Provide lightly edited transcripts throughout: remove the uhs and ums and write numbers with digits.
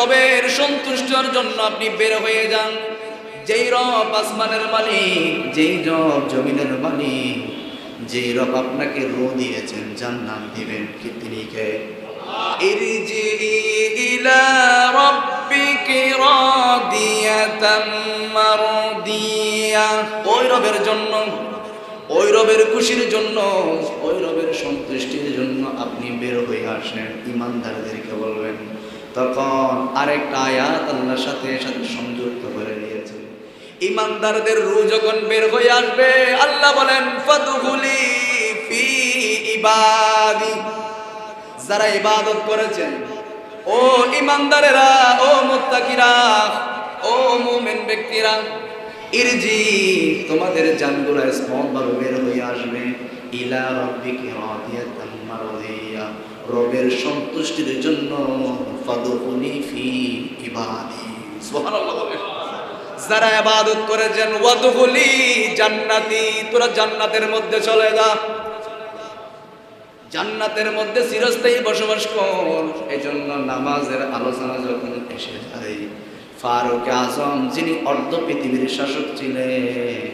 রবের সন্তুষ্টির জন্য আপনি বের হয়ে যান। যেই রব আসমানের মালিক, যেই রব জমিনের মালিক, যেই রব আপনাকে রূহ দিয়েছেন, জান্নাত দিবেন, কি তিনি কে? ইরজি ইলা রাব্বিকি রাদিয়াতাম মারদিয়া। ওই রবের জন্য, ওই রবের খুশির জন্য, ওই রবের সন্তুষ্টির জন্য আপনি বের হয়ে আসেন। ইমানদারদেরকে বলবেন। তখন আরেকটা আয়াত আল্লাহর সাথে সংযুক্ত করে দিয়েছে। ইমানদারদের রূহ যখন বের হয়ে আসবে, আল্লাহ বলেন ফাদখুলি ফি ইবাদি। যারা ইবাদত করেছেন, ও ইমানদারেরা, ও মুত্তাকিরা, ও মুমিন ব্যক্তিরা, ইরজি, তোমাদের জানগুলো স্পষ্টভাবে বের হয়ে আসবে। ইলা রাব্বিকি রাদিয়াতাম মারদিয়া, রবের সন্তুষ্টির জন্য। ফাদখুলি ফি ইবাদি। সুবহানাল্লাহ। যারা ইবাদত করেছেন, ওয়াদখুলি জান্নাতি, তোরা জান্নাতের মধ্যে চলে যা, জান্নাতের মধ্যে চিরস্থায়ী বসবাস কর। এজন্য নামাজের আলোচনা যখন এসে যায়, ফারুক আজম যিনি অর্ধ পৃথিবীর শাসক ছিলেন,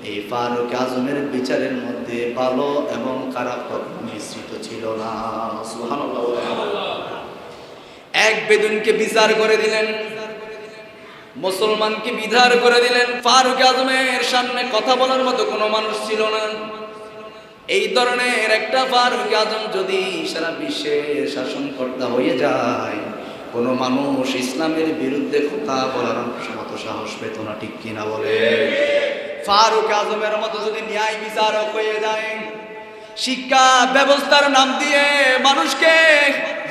এই ফারুক আজমের বিচারের মধ্যে ভালো এবং খারাপ কখনো মিশ্রিত ছিল না। সুবহানাল্লাহ। এক বেদুনকে বিচার করে দিলেন, মুসলমানকে বিধার করে দিলেন। ফারুক আজমের সামনে কথা বলার মতো কোনো মানুষ ছিল না। এই ধরনের একটা ফারুক আজম যদি সারা বিশ্বে শাসনকর্তা হয়ে যায়, কোনো মানুষ ইসলামের বিরুদ্ধে কথা বলার মতো সাহস পেত না, ঠিক কিনা বলে? ফারুক আজমের মতো যদি ন্যায় বিচারক হয়ে যায়, শিক্ষা ব্যবস্থার নাম দিয়ে মানুষকে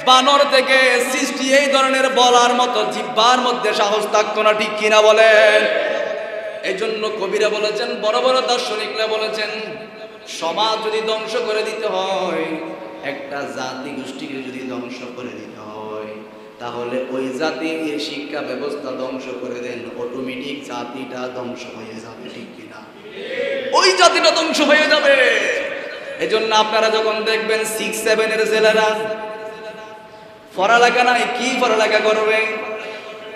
বানর থেকে সৃষ্টি, এই ধরনের বলার মতো জিহ্বার মধ্যে সাহস থাকতো না, ঠিক কিনা বলেন? এই জন্য কবিরা বলেছেন, বড় বড় দার্শনিকরা বলেছেন, সমাজ যদি ধ্বংস করে দিতে হয়, একটা জাতি গোষ্ঠীকে যদি ধ্বংস করে দিতে হয়, তাহলে ওই জাতির শিক্ষা ব্যবস্থা ধ্বংস করে দেন, অটোমেটিক জাতিটা ধ্বংস হয়ে যাবে, ঠিক কিনা? ওই জাতিটা ধ্বংস হয়ে যাবে। এজন্য আপনারা যখন দেখবেন 6-7 এর ছেলেরা পড়ালেখা নাই, কি পড়ালেখা করবে?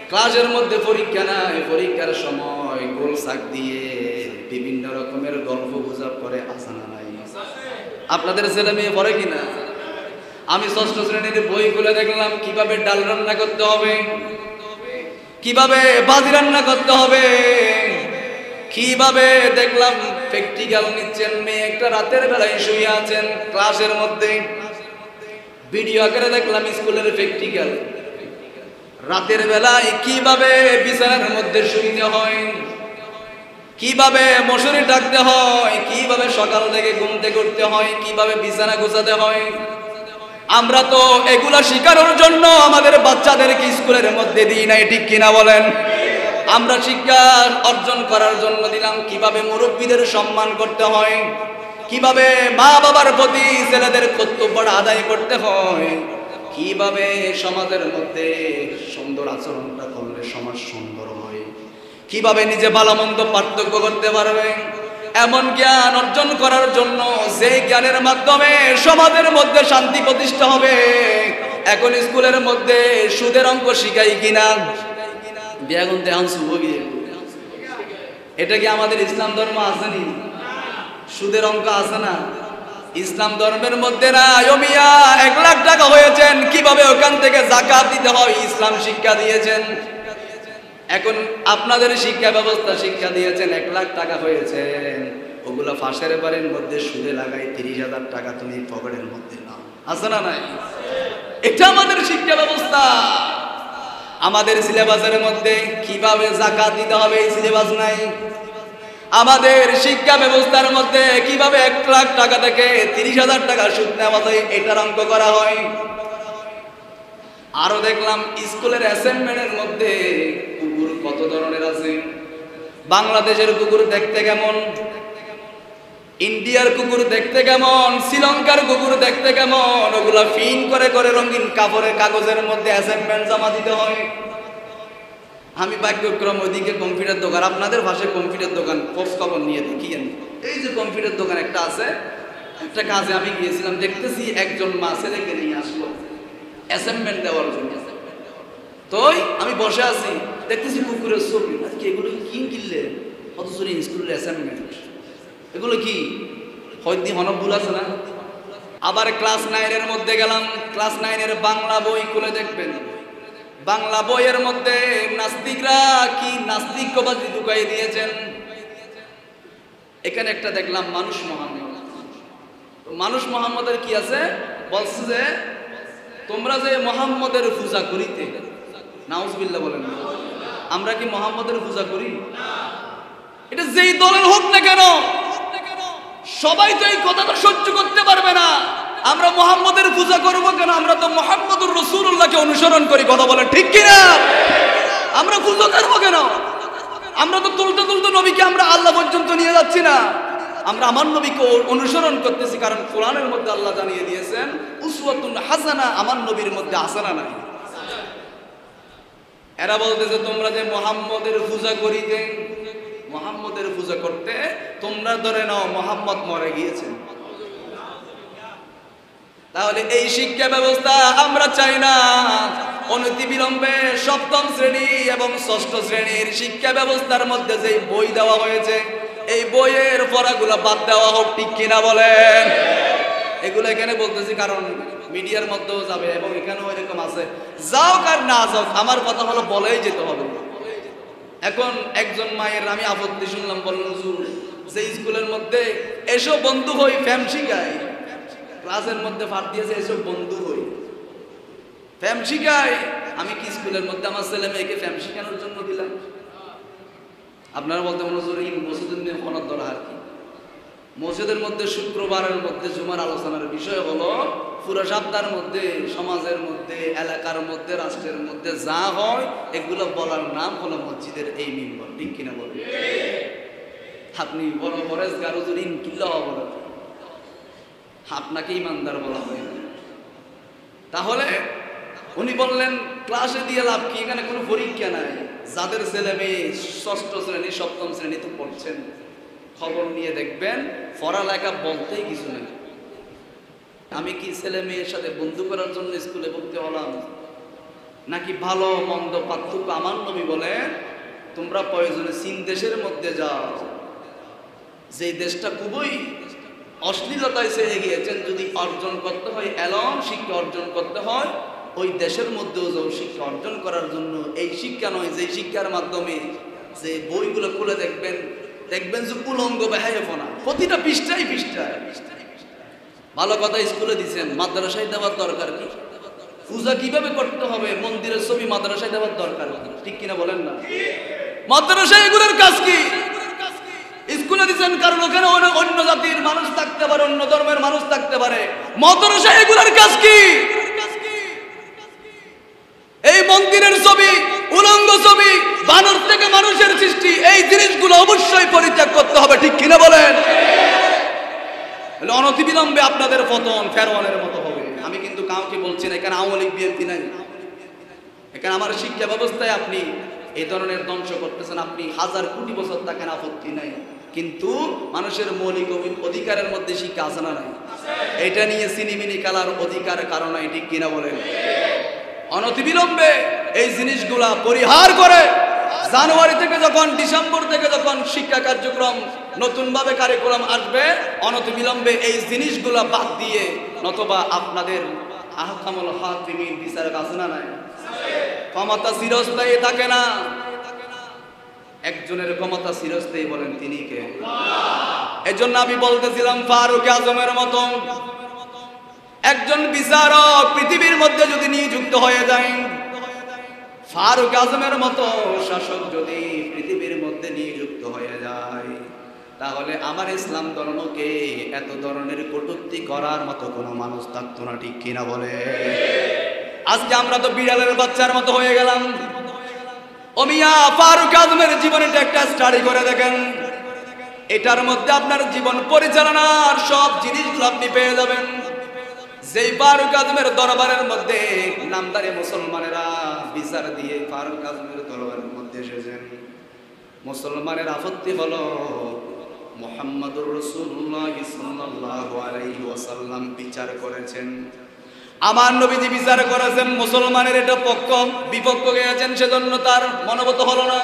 ক্লাসের মধ্যে পরীক্ষা নাই, পরীক্ষার সময় গোল শাক দিয়ে বিভিন্ন রকমের গল্প গুজব করে, আসে না নাই? আপনাদের ছেলে মেয়ে পড়ে কিনা? আমি 6ষ্ঠ শ্রেণীর বই খুলে দেখলাম কিভাবে ডাল রান্না করতে হবে, কিভাবে ভাজি রান্না করতে হবে, কিভাবে দেখলাম প্র্যাকটিক্যাল নিচ্ছেন। মেয়ে একটা রাতের বেলায় শুয়ে আছেন ক্লাসের মধ্যে, ভিডিও আকারে দেখলাম স্কুলের প্র্যাকটিক্যাল। রাতের বেলায় কিভাবে বিছানার মধ্যে শুইতে হয়, কিভাবে মশারি টাকতে হয়, কিভাবে সকাল থেকে ঘুম থেকে উঠতে হয়, কিভাবে বিছানা গোছাতে হয়। আমরা তো এগুলা শিখানোর জন্য আমাদের বাচ্চাদেরকে স্কুলের মধ্যে দিই নাই, ঠিক কিনা বলেন? আমরা শিক্ষা অর্জন করার জন্য দিলাম কিভাবে মুরব্বীদের সম্মান করতে হয়, কিভাবে মা বাবার প্রতি ছেলেদের কর্তব্যটা আদায় করতে হয়, কিভাবে সমাজের মধ্যে সুন্দর আচরণটা করলে সমাজ সুন্দর হয়, কিভাবে নিজে ভালো মন্দ পার্থক্য করতে পারবে, এমন জ্ঞান অর্জন করার জন্য যে জ্ঞানের মাধ্যমে সমাজের মধ্যে শান্তি প্রতিষ্ঠা হবে। এখন স্কুলের মধ্যে সুদের অঙ্ক শিখাই কিনা? এটা কি আমাদের ইসলাম ধর্ম আসেনি? সুদের অঙ্ক আছে না? ইসলাম ধর্মের মধ্যে না। 1 লাখ টাকা হয়েছেন, কিভাবে ওখান থেকে যাকাত দিতে হয় ইসলাম শিক্ষা দিয়েছেন। এখন আপনাদের শিক্ষা ব্যবস্থা শিক্ষা দিয়েছেন, 1 লাখ টাকা হয়েছে, ওগুলো ফাঁসের বাড়ির মধ্যে সুদে লাগাই 30,000 টাকা তুমি পকেটের মধ্যে নাও, আছে না নাই? এটা আমাদের শিক্ষা ব্যবস্থা। আমাদের সিলেবাসের মধ্যে কিভাবে যাকাত দিতে হবে এই সিলেবাস নাই। আমাদের শিক্ষা ব্যবস্থার মধ্যে কিভাবে 1 লাখ টাকা থেকে 30,000 টাকা সুদ নেওয়া যায় এটার অঙ্ক করা হয়। আরো দেখলাম স্কুলের অ্যাসাইনমেন্টের মধ্যে কুকুর কত ধরনের আছে। বাংলাদেশের কুকুর দেখতে কেমন, ইন্ডিয়ার কুকুর দেখতে কেমন, শ্রীলঙ্কার কুকুর দেখতে কেমন, ওগুলা ফিন করে করে রঙিন কাপড়ের কাগজের মধ্যে অ্যাসাইনমেন্ট জমা দিতে হয়। আমি ভাগ্যক্রম ওইদিকে কম্পিউটার দোকান, আপনাদের ভাষায় কম্পিউটার দোকান, খোঁজ খবর নিয়ে দেখি এই যে কম্পিউটার দোকান একটা আছে, একটা কাজে আমি গিয়েছিলাম, দেখতেছি একজন মা ছেলেকে নিয়ে আসলো অ্যাসাইনমেন্ট দেওয়ার জন্য। তোই আমি বসে আছি, দেখতেছি কুকুরের ছবি, আজকে এগুলো কি কিনলে, অথচ স্কুলের অ্যাসাইনমেন্ট, এগুলো কি হয়তো মনে ভুল আছে না? আবার ক্লাস 9 মধ্যে গেলাম, ক্লাস 9 বাংলা বই খুলে দেখবেন, বাংলা বইয়ের মধ্যে নাস্তিকরা কি নাস্তিকবাদী ঢুকাই দিয়েছেন। এখানে একটা দেখলাম মানুষ মোহাম্মদ, মানুষ মোহাম্মদের কি আছে, বলছে যে তোমরা যে মোহাম্মদের পূজা করিতে, নাউজুবিল্লাহ বলেন, আমরা কি মোহাম্মদের পূজা করি? এটা যেই দলের হোক না কেন, সবাই তো এই কথাটা সহ্য করতে পারবে না। আমরা মোহাম্মদের পূজা করব কেন? আমরা তো মুহাম্মদুর রাসূলুল্লাহকে অনুসরণ করি, কথা বলেন ঠিক কিনা? আমরা পূজা করব কেন? আমরা তো তুলতে তুলতে নবীকে আমরা আল্লাহ পর্যন্ত নিয়ে যাচ্ছি না, আমরা আমার নবীকে অনুসরণ করতেছি, কারণ কোরআনের মধ্যে আল্লাহ জানিয়ে দিয়েছেন উসওয়াতুন হাসানা, আমার নবীর মধ্যে হাসানা নাই। এরা বলতেছে তোমরা যে মুহাম্মদের পূজা করিতে, মুহাম্মদের পূজা করতে তোমরা ধরে নাও মুহাম্মদ মরে গিয়েছেন। তাহলে এই শিক্ষা ব্যবস্থা আমরা চাই না। অনতি বিলম্বে সপ্তম শ্রেণী এবং ষষ্ঠ শ্রেণীর শিক্ষা ব্যবস্থার মধ্যে যে বই দেওয়া হয়েছে, এই বইয়ের পড়াগুলো বাদ দেওয়া হোক, ঠিক কিনা বলেন? এগুলো এখানে বলতেছি কারণ মিডিয়ার মধ্যেও যাবে এবং এখানেও এরকম আছে, যাও আর না যাও, আমার কথা হলো বলেই যেতে হবে। এখন একজন মায়ের আমি আপত্তি শুনলাম, বললেন হুজুর যে স্কুলের মধ্যে এসব বন্ধু হই ফ্যাম শিখায়, ক্লাসের মধ্যে ফাট দিয়েছে এসব বন্ধু হই ফ্যাম শিখায়, আমি কি স্কুলের মধ্যে আমার ছেলে মেয়েকে ফ্যাম শিখানোর জন্য দিলাম? আপনারা বলতে হুজুর এই মসজিদের নিয়ে কোনো দরকার কি? মসজিদের মধ্যে শুক্রবারের মধ্যে জুমার আলোচনার বিষয় হলো পুরো সপ্তাহের মধ্যে সমাজের মধ্যে এলাকার মধ্যে রাষ্ট্রের মধ্যে যা হয় এগুলো বলার নাম হলো মসজিদের এই মিম্বর, ঠিক কিনা বলেন? আপনি বড় পরেশগার হুজুর ইনকিল্লাহ বলেন, আপনাকে ইমানদার বলা হয় না। তাহলে উনি বললেন ক্লাসে দিয়ে লাভ কি, এখানে কোনো পরীক্ষা নাই, যাদের ছেলে মেয়ে ষষ্ঠ শ্রেণী সপ্তম শ্রেণীতে পড়ছেন খবর নিয়ে দেখবেন পড়ালেখা বলতেই কিছু নেই। আমি কি ছেলে মেয়ের সাথে বন্ধু করার জন্য স্কুলে ভর্তি হলাম, নাকি ভালো মন্দ পার্থক্য? আমার নবী বলেন তোমরা প্রয়োজনে চীন দেশের মধ্যে যাও, যে দেশটা খুবই অশ্লীলতায় ছেড়ে গিয়েছেন, যদি অর্জন করতে হয় এলম শিক্ষা অর্জন করতে হয়, ওই দেশের মধ্যেও যাও শিক্ষা অর্জন করার জন্য। এই শিক্ষা নয় যে শিক্ষার মাধ্যমে যে বইগুলো খুলে দেখবেন, দেখবেন যে উলঙ্গ বেহায়াপনা, প্রতিটা পৃষ্ঠায় পৃষ্ঠায়। ভালো কথা স্কুলে দিচ্ছেন, মাদ্রাসায় দেওয়ার দরকার কি? পূজা কিভাবে করতে হবে মন্দিরের ছবি মাদ্রাসায় দেওয়ার দরকার কি? ঠিক কিনা বলেন না? মাদ্রাসায় এগুলোর কাজ কি? স্কুলে দিচ্ছেন কারণ ওখানে অন্য জাতির মানুষ থাকতে পারে, অন্য ধর্মের মানুষ থাকতে পারে, মাদ্রাসায় এগুলোর কাজ কি? এই মন্দিরের ছবি, উলঙ্গ ছবি, বানর থেকে মানুষের সৃষ্টি, এই জিনিসগুলো অবশ্যই পরিত্যাগ করতে হবে, ঠিক কিনা বলেন? অনতিবিলম্বে আপনাদের পতন ফেরওয়ানের মতো হবে। আমি কিন্তু কাউকে বলছি না, এখানে আওয়ামী লীগ বিএনপি নাই, এখানে আমার শিক্ষা ব্যবস্থায় আপনি এই ধরনের ধ্বংস করতেছেন, আপনি 1000 কোটি বছর থাকেন, আপত্তি নাই, কিন্তু মানুষের মৌলিক অধিকারের মধ্যে শিক্ষা আছে না নাই? এটা নিয়ে সিনিমিনি কালার অধিকার কারণ নাই, ঠিক কিনা বলেন? অনতিবিলম্বে এই জিনিসগুলা পরিহার করে জানুয়ারি থেকে যখন ডিসেম্বর থেকে যখন শিক্ষা কার্যক্রম নতুনভাবে কারিকুলাম আসবে, অনতিবিলম্বে এই জিনিসগুলা বাদ দিয়ে, নতবা আপনাদের আহকামুল হাকিমিন বিচারক আছে না নাই? ক্ষমতা চিরস্থায়ী থাকে না, একজনের ক্ষমতা চিরস্থায়ী, বলেন তিনি কে? এজন্য আমি বলতেছিলাম ফারুক আজমের মতো একজন বিচারক পৃথিবীর মধ্যে যদি নিযুক্ত হয়ে যায়, ফারুক আজমের মতো শাসক যদি পৃথিবীর মধ্যে নিযুক্ত হয়ে যায়, তাহলে আমার ইসলাম ধর্মকে এত ধরনের কটূক্তি করার মতো কোনো মানুষ থাকতো না, ঠিক কিনা বলে? আজকে আমরা তো বিড়ালের বাচ্চার মতো হয়ে গেলাম। ও মিয়া, ফারুক আজমের জীবনটা একটা স্টাডি করে দেখেন, এটার মধ্যে আপনার জীবন পরিচালনার সব জিনিসগুলো আপনি পেয়ে যাবেন। যেই ফারুক আজমের দরবারের মধ্যে নামদারি মুসলমানেরা বিচার দিয়ে ফারুক আজমের দরবারের মধ্যে এসেছেন, মুসলমানের আপত্তি হলো মুহাম্মদুর রাসূলুল্লাহ সাল্লাল্লাহু আলাইহি ওয়াসাল্লাম বিচার করেছেন, আমার নবীজি বিচার করেছেন, মুসলমানের এটা পক্ষ, বিপক্ষ গিয়েছেন, সেজন্য তার মনোগত হলো না।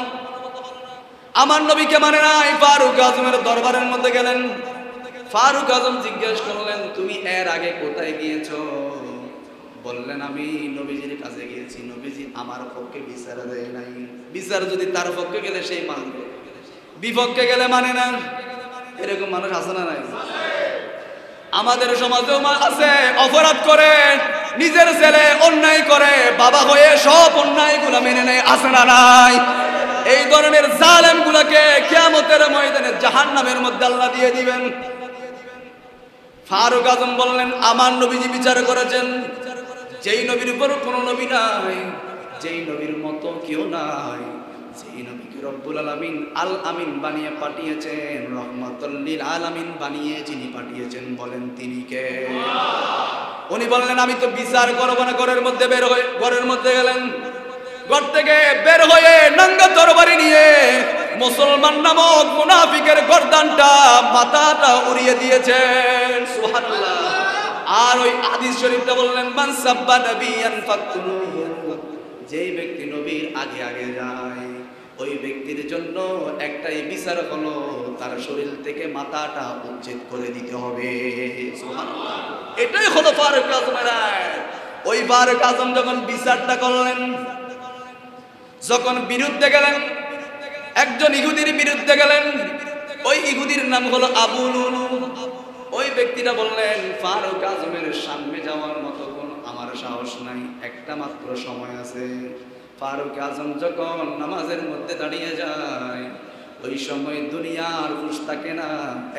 আমার নবীকে মানে নাই, ফারুক আজমের দরবারের মধ্যে গেলেন। ফারুক আজম জিজ্ঞেস করলেন, তুমি এর আগে কোথায় গিয়েছো? বললেন, আমি নবীজির কাছে গিয়েছি, নবীজি আমার পক্ষে বিচার দেয় নাই। বিচার যদি তার পক্ষে গেলে সেই মানবে, বিপক্ষে গেলে মানে না। এরকম মানুষ আছে না নাই? আমাদের সমাজেও আছে, অপরাধ করে, নিজের ছেলে অন্যায় করে, বাবা হয়ে সব অন্যায় গুলা মেনে নেয়, আছে না নাই? এই ধরনের জালেম গুলাকে কিয়ামতের ময়দানে জাহান্নামের মধ্যে আল্লাহ দিয়ে দিবেন। ফারুক আজম বললেন, আমার নবীজি বিচার করেছেন, যেই নবীর উপর কোনো নবী নাই, যেই নবীর মতো কেউ নাই, যেই নবীকে রব্বুল আলামিন আল আমিন বানিয়ে পাঠিয়েছেন, রহমাতুল লিল আলামিন বানিয়ে যিনি পাঠিয়েছেন, বলেন তিনি কে? উনি বললেন, আমি তো বিচার করব না। ঘরের মধ্যে বের হয়ে, ঘরের মধ্যে গেলেন। ঘর থেকে বের হয়ে নঙ্গা তরবারি নিয়ে মুসলমান নামক মুনাফিকের গর্দানটা, মাথাটা উড়িয়ে দিয়েছেন। সুবহানাল্লাহ। আর ওই হাদিস শরীফটা বললেন, মান সাব্বা নবিয়ান ফাকতুলুহু, যেই ব্যক্তি নবীর আগে আগে যায়, ওই ব্যক্তির জন্য একটাই বিচার হলো, তার শরীর থেকে মাথাটা উচ্ছেদ করে দিতে হবে। সুবহানাল্লাহ। এটাই হলো ফারুক আজমের রায়। ওই ফারুক আজম যখন বিচারটা করলেন, যখন বিরুদ্ধে গেলেন, একজন ইহুদির বিরুদ্ধে গেলেন, ওই ইহুদির নাম হলো আবু লুলু। ওই ব্যক্তিটা বললেন, ফারুক আজমের সামনে যাওয়ার মতো কোন আমার সাহস নাই, একটা মাত্র সময় আছে। ফারুক আজম যখন নামাজের মধ্যে দাঁড়িয়ে যায়, ওই সময় দুনিয়ার হুঁশ থাকে না,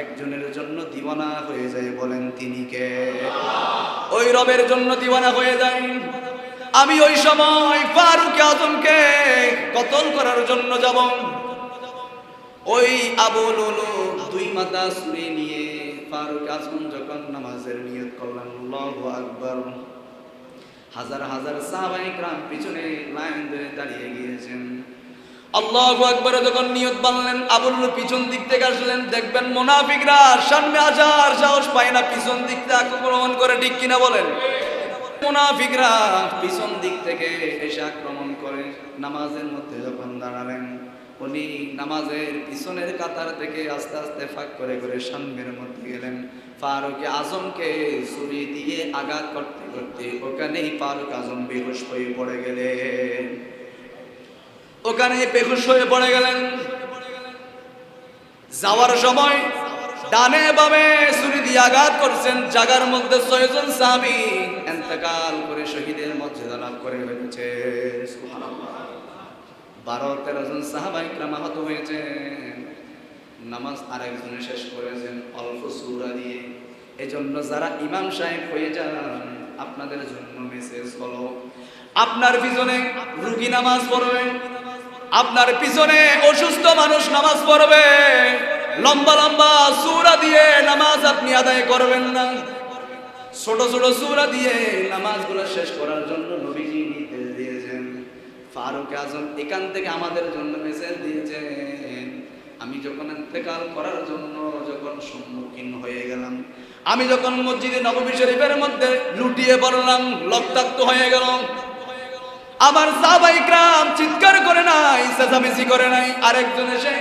একজনের জন্য দিওয়ানা হয়ে যায়, বলেন তিনি কে? ওই রবের জন্য দিওয়ানা হয়ে যায়। আমি ওই সময় ফারুক আজমকে কতল করার জন্য যাব। ওই আবু লুলু দুই মাথা ছুরি নিয়ে ফারুক আজম যখন নামাজের নিয়ত করলেন, আল্লাহু আকবার, হাজার হাজার সাহাবায়ে কেরাম পিছনে লাইন ধরে দাঁড়িয়ে গিয়েছেন। আল্লাহু আকবার যখন নিয়ত বাঁধলেন, আবু লুলু পিছন দিক থেকে আসলেন। দেখবেন মুনাফিকরা সামনে আসার সাহস পায় না, পিছন দিক থেকে আক্রমণ করে, ঠিক কিনা বলেন? মুনাফিকরা পিছন দিক থেকে এসে আক্রমণ করে। নামাজের মধ্যে যখন দাঁড়ালেন, উনি নামাজের পিছনের কাতার থেকে আস্তে আস্তে ফাঁক করে করে সামনের মধ্যে গেলেন। ফারুক আজমকে ছুরি দিয়ে আঘাত করতে করতে ওখানেই ফারুক আজম বেহুশ হয়ে পড়ে গেলেন। ওখানেই বেহুশ হয়ে পড়ে গেলেন। যাওয়ার সময় ডানে বামে ছুরি দিয়ে আঘাত করছেন। জায়গার মধ্যে 6 জন সাহাবী ইন্তেকাল করে শহীদের মর্যাদা লাভ করে হয়েছে। সুবহানাল্লাহ। 12-13 জন সাহাবায়ে কেরাম আহত হয়েছেন। নামাজ আরেকজনে শেষ করেছেন অল্প সূরা দিয়ে। এজন্য যারা ইমাম সাহেব হয়ে যান, আপনাদের জন্য মেসেজ হলো, আপনার পিছনে রোগী নামাজ পড়বে, আপনার পিছনে অসুস্থ মানুষ নামাজ পড়বে, লম্বা লম্বা সূরা দিয়ে নামাজ আপনি আদায় করবেন না। ছোট ছোট সূরা দিয়ে নামাজগুলো শেষ করার জন্য নবীজি নির্দেশ দিয়েছেন। ফারুক আজম এখান থেকে আমাদের জন্য মেসেজ দিয়েছেন। আমি যখন ইন্তেকাল করার জন্য যখন সম্মুখীন হয়ে গেলাম, আমি যখন মসজিদে নববী শরীফের মধ্যে লুটিয়ে পড়লাম, রক্তাক্ত হয়ে গেল, আমার সাহাবায়ে কেরাম চিৎকার করে নাই, চেঁচামেচি করে নাই। আরেকজন এসে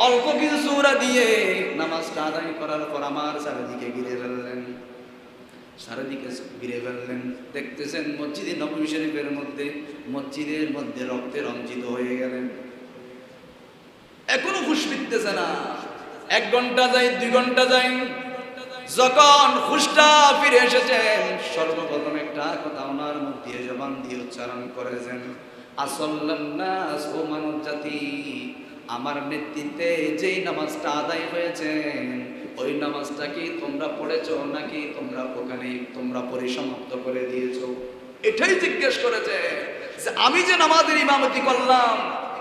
অল্প কিছু সূরা দিয়ে নামাজটা আদায় করার পর আমার চারিদিকে ঘিরে ফেললেন। দেখতেছেন মসজিদে নববী শরীফের মধ্যে, মসজিদের মধ্যে রক্তে রঞ্জিত হয়ে গেলেন। এখনো হুঁশ ফিরতেছে না। 1 ঘন্টা যায়, 2 ঘন্টা যায়। যখন হুঁশটা ফিরে এসেছেন, সর্বপ্রথম একটা কথা ওনার মুখ দিয়ে জবান দিয়ে উচ্চারণ করেছেন, আসল্লান নাস, ও মানব জাতি, আমার নেতৃত্বে যেই নামাজটা আদায় হয়েছে, ওই নামাজটা কি তোমরা পড়েছো নাকি তোমরা পরিসমাপ্ত করে দিয়েছো? এটাই জিজ্ঞেস করেছে যে আমি যে নামাজের ইমামতি করলাম,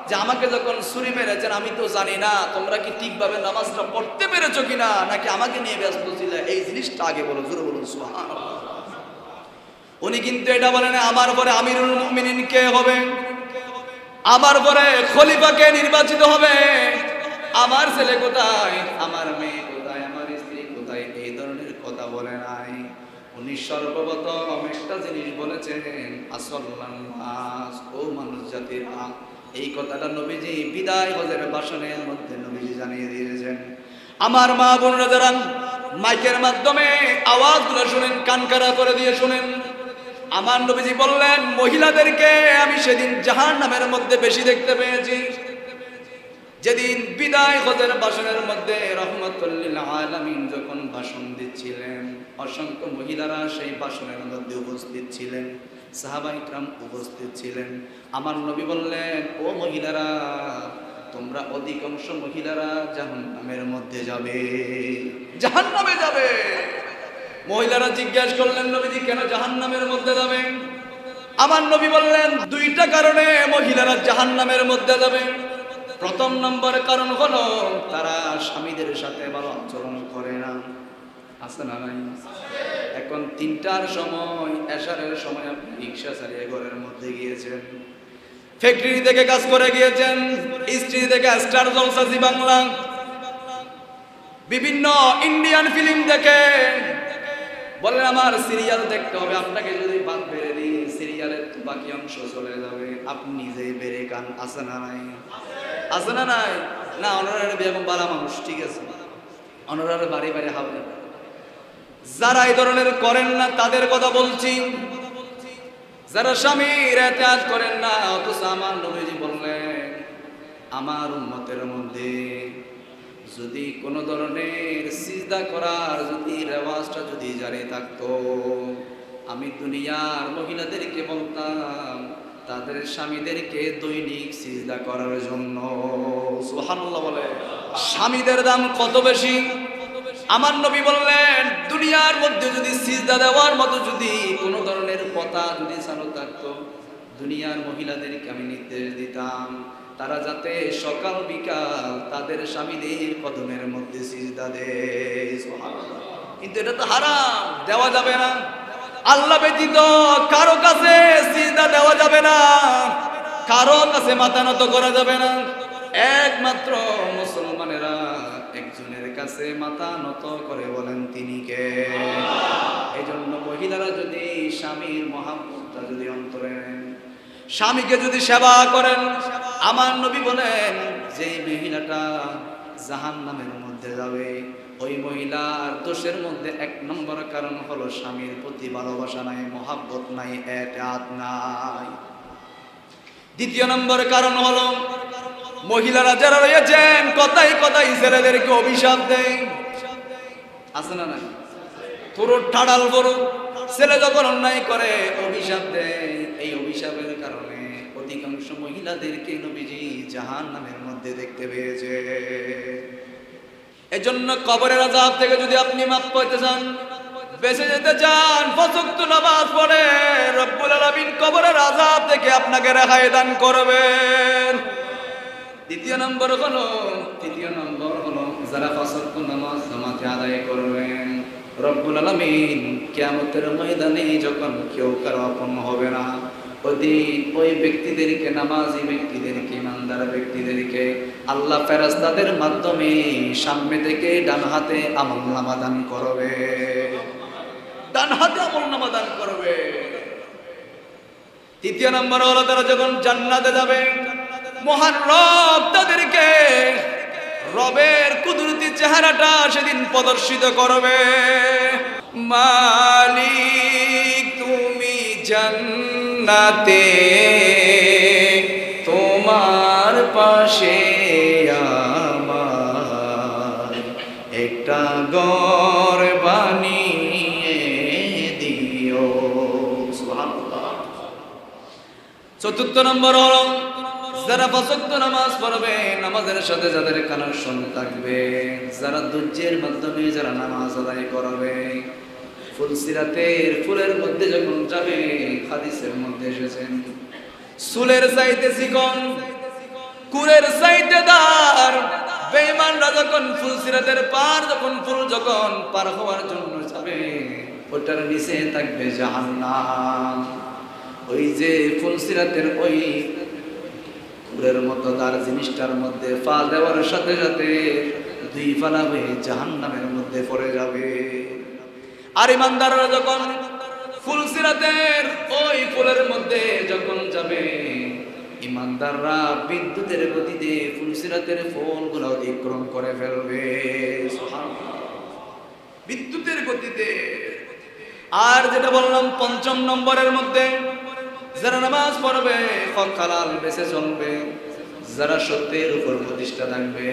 যে আমাকে যখন ছুরি মেরেছেন, আমি তো জানি না তোমরা কি ঠিকভাবে নামাজটা পড়তে পেরেছো কিনা, নাকি আমাকে নিয়ে ব্যস্ত ছিলে, এই জিনিসটা আগে বলো, জোরে বলুন সুবহানাল্লাহ। উনি কিন্তু এটা বলেন আমার পরে আমিরুল মুমিনিন কে হবে, আমার পরে খলিফা কে নির্বাচিত হবে, আমার ছেলে কোথায়, আমার মেয়ে কোথায়, আমার স্ত্রী কোথায়, এই ধরনের কথা বলে নাই। উনি নবী সর্বপ্রথম একটা জিনিস বলেছেন, আসল্লান নাস, ও মানুষ জাতিরা। এই কথাটা নবীজি বিদায় হজের ভাষণের মধ্যে নবীজি জানিয়ে দিয়েছেন। আমার মা বোনরা যারা মাইকের মাধ্যমে আওয়াজগুলো শুনেন, কান খাড়া করে দিয়ে শুনেন। আমার নবীজি বললেন, মহিলাদেরকে আমি সেদিন জাহান্নামের মধ্যে বেশি দেখতে পেয়েছি। যেদিন বিদায় হজের ভাষণের মধ্যে রহমতুল লিল আলামিন যখন ভাষণ দিচ্ছিলেন, অসংখ্য মহিলারা সেই ভাষণের মধ্যে উপস্থিত ছিলেন, সাহাবায়ে কিরাম উপস্থিত ছিলেন। আমার নবী বললেন, ও মহিলারা, তোমরা অধিকাংশ মহিলারা জাহান্নামের মধ্যে যাবে, জাহান্নামে যাবে। মহিলারা জিজ্ঞাসা করলেন, নবীজি কেন জাহান্নামের মধ্যে যাবে? আমার নবী বললেন, দুইটা কারণে মহিলারা জাহান্নামের মধ্যে যাবে। প্রথম নম্বর কারণ হলো তারা স্বামীদের সাথে ভালো আচরণ করে না। আছে না নাই? এখন 3টার সময়, এশারের সময় আপনি রিক্সা চালিয়ে ঘরের মধ্যে গিয়েছেন, ফ্যাক্টরি থেকে কাজ করে গিয়েছেন, স্ত্রী থেকে স্টার জলসা জি বাংলা, বিভিন্ন ইন্ডিয়ান ফিল্ম দেখে বলেন আমার সিরিয়াল দেখতে হবে। আপনাকে যদি বাদ বেড়ে দিই, সিরিয়ালের বাকি অংশ চলে যাবে, আপনি নিজেই বেড়ে কান। আছে না নাই? আছে না নাই? না, অনারারে বেগম বালা মানুষ, ঠিক আছে, অনারারে বাড়ি বাড়ি হবে। যারা এই ধরনের করেন না তাদের কথা বলছি, যারা স্বামীর এতাত করেন না। অথচ আমার নবীজি বললেন, আমার উম্মতের মধ্যে যদি কোন ধরনের সিজদা করার যদি রেওয়াজটা যদি জারি থাকতো, আমি দুনিয়ার মহিলাদেরকে বলতাম তাদের স্বামীদেরকে দৈনিক সিজদা করার জন্য। সুবহানাল্লাহ বলে। স্বামীদের দাম কত বেশি! আমার নবী বললেন, দুনিয়ার মধ্যে যদি সিজদা দেওয়ার মতো যদি কোনো ধরনের কথা যদি চালু থাকতো, দুনিয়ার মহিলাদেরকে আমি নির্দেশ দিতাম তারা যাতে সকাল বিকাল তাদের স্বামীদের কদমের মধ্যে সিজদা দেয়। সুবহানাল্লাহ। কিন্তু এটা তো হারাম, দেওয়া যাবে না। আল্লাহ ব্যতীত কারো কাছে সিজদা দেওয়া যাবে না, কারো কাছে মাথা নত করা যাবে না। একমাত্র মুসলমানেরা একজনের কাছে মাথা নত করে, বলেন তিনি কে? এই জন্য মহিলারা যদি স্বামীর মহাব্বতটা যদি অন্তরে নেন, স্বামীকে যদি সেবা করেন, আমার নবী বলেন যে মহিলাটা জাহান্নামের মধ্যে যাবে, ওই মহিলার দোষের মধ্যে 1 নম্বর কারণ হলো স্বামীর প্রতি ভালোবাসা নাই, মহাব্বত নাই, এতাত নাই। 2 নম্বর কারণ হলো মহিলারা যারা রয়েছেন কথাই কথাই ছেলেদেরকে অভিশাপ দেয়। আছে না নাই? পুরো ঠাড়াল বড় ছেলে যখন অন্যায় করে অভিশাপ দেয়। এই অভিশাপের কারণে অধিকাংশ মহিলাদেরকে নবীজি জাহান্নামের মধ্যে দেখতে পেয়েছে। এজন্য কবরের আযাব থেকে যদি আপনি মাফ পেতে চান, বেঁচে যেতে চান, 5 ওয়াক্ত নামাজ পড়ে রব্বুল আলামিন কবরের আযাব থেকে আপনাকে রেহাই দান করবেন। তৃতীয় নম্বর হলো যারা 5 ওয়াক্ত নামাজ জামাতে আদায় করবেন, রব্বুল আলামিন কিয়ামতের ময়দানে যখন কেউ কারো আপন হবে না, ওইদিন ওই ব্যক্তিদেরকে, নামাজি ব্যক্তিদেরকে, ইমানদার ব্যক্তিদেরকে আল্লাহ ফেরেশতাদের মাধ্যমে সামনে থেকে ডান হাতে আমলনামা দান করবে, ডান হাতে আমলনামা দান করবে। 3 নম্বর হলো তারা যখন জান্নাতে যাবে, মহান রব তাদেরকে রবের কুদরতি চেহারাটা সেদিন প্রদর্শিত করবে। মালিক তুমি জান্নাতে, তোমার পাশে আমার একটা ঘর বানিয়ে দিও। সুবহানাল্লাহ। 4 নম্বর হলো যারা 5 ওয়াক্ত নামাজ পড়বে, নামাজের সাথে যাদের কানেকশন থাকবে, যারা ধৈর্যের মাধ্যমে যারা নামাজ আদায় করবে, ফুলসিরাতের ফুলের মধ্যে যখন যাবে, হাদিসের মধ্যে এসেছেন চুলের চাইতে চিকন, কুলের চাইতে দার। বেঈমানরা যখন ফুলসিরাতের পার যখন ফুল যখন পার হওয়ার জন্য যাবে, ওটার নিচে থাকবে জাহান্নাম। ওই যে ফুলসিরাতের ওই কুলের মতো দার জিনিসটার মধ্যে পা দেওয়ার সাথে সাথে 2 ফালা হয়ে জাহান্নামের মধ্যে পড়ে যাবে। আর ইমানদাররা যখন ফুলসিরাতের ওই ফুলের মধ্যে যখন যাবে, ইমানদাররা বিদ্যুতের গতিতে ফুলসিরাতের ফুলগুলো অতিক্রম করে ফেলবে, বিদ্যুতের গতিতে। আর যেটা বললাম ৫ম নম্বরের মধ্যে, যারা নামাজ পড়বে হক হালাল বেঁচে চলবে, যারা সত্যের উপর প্রতিষ্ঠা থাকবে,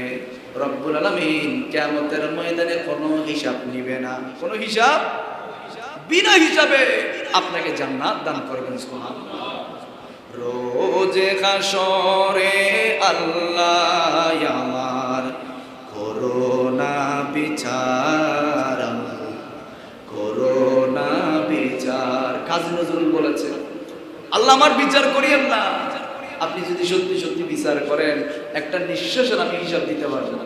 রব্বুল আলামিন কিয়ামতের ময়দানে কোনো হিসাব নিবে না, কোনো হিসাব, বিনা হিসাবে আপনাকে জান্নাত দান করবেন। সুবহানাল্লাহ। রোজে হাশরে আল্লাহ আমার করোনা বিচার, করোনা বিচার। কাজী নজরুল বলেছেন, আল্লাহ আমার বিচার করিয়েন না। আপনি যদি সত্যি সত্যি বিচার করেন, একটা নিঃশ্বাসের আমি হিসাব দিতে পারবো না,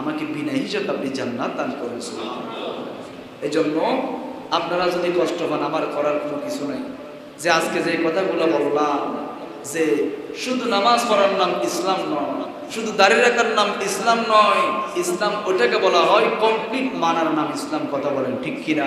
আমাকে বিনা হিসাবে আপনি জান্নাত দান করেন। এই জন্য আপনারা যদি কষ্ট পান, আমার করার কোনো কিছু নাই। যে আজকে যে কথাগুলো বললাম, যে শুধু নামাজ পড়ার নাম ইসলাম নয়, শুধু দাঁড়িয়ে রাখার নাম ইসলাম নয়, ইসলাম ওটাকে বলা হয় কমপ্লিট মানার নাম ইসলাম। কথা বলেন ঠিক কিনা?